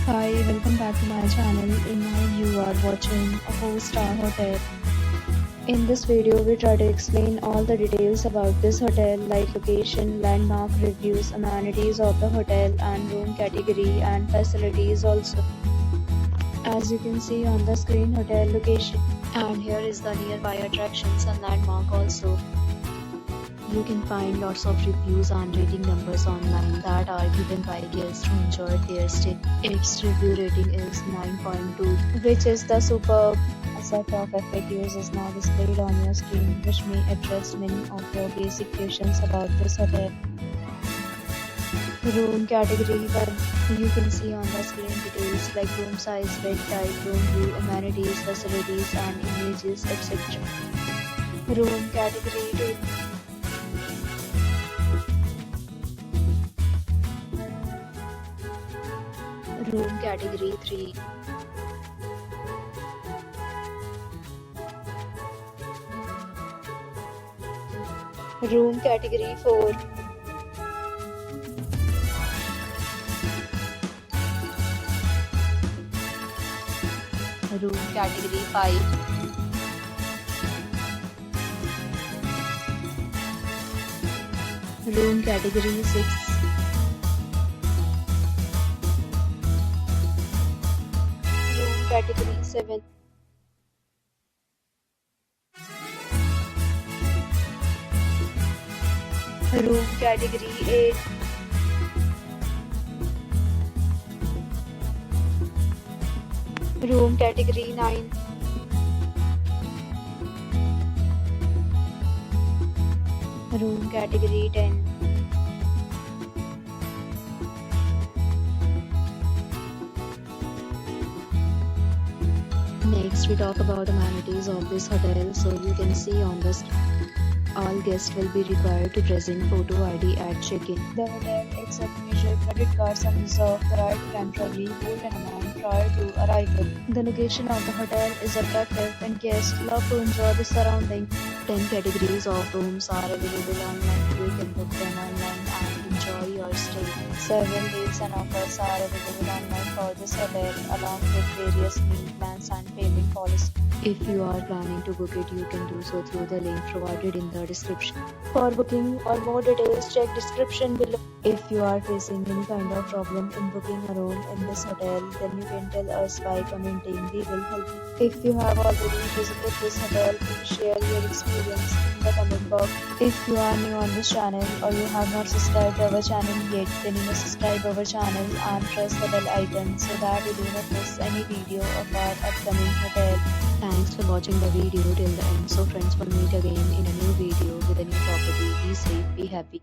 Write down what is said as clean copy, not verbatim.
Hi, welcome back to my channel. In now you are watching a 4-star hotel. In this video, we try to explain all the details about this hotel like location, landmark reviews, amenities of the hotel and room category and facilities also. As you can see on the screen, hotel location. And here is the nearby attractions and landmark also. You can find lots of reviews and rating numbers online that are given by guests who enjoyed their stay. Its review rating is 9.2, which is the superb. A set of FAQs is now displayed on your screen, which may address many of your basic questions about this hotel. Room category 1. You can see on the screen details like room size, bed type, room view, amenities, facilities, and images, etc. Room category 2. Room category 3. Room category 4. Room category 5. Room category 6. Room category 7. Room category 8. Room category 9. Room category 10. Next, we talk about amenities of this hotel. So you can see on the all guests will be required to present photo ID at check-in. The hotel accepts major credit cards and reserves the right to temporarily hold an amount prior to arrival. The location of the hotel is attractive and guests love to enjoy the surrounding. 10 categories of rooms are available online. You can book them online and enjoy your stay. Several rates and offers are available online for this hotel along with various meal plans and payment policies. If you are planning to book it, you can do so through the link provided in the description. For booking or more details, check description below. If you are facing any kind of problem in booking a room in this hotel, then you can tell us by commenting. We will help you. If you have already visited this hotel, please share your experience in the comment box. If you are new on this channel or you have not subscribed our channel yet, then you must subscribe our channel and press the bell icon so that you do not miss any video of our upcoming hotel. Thanks for watching the video till the end. So friends, will meet again in a new video with a new property. Be safe, be happy.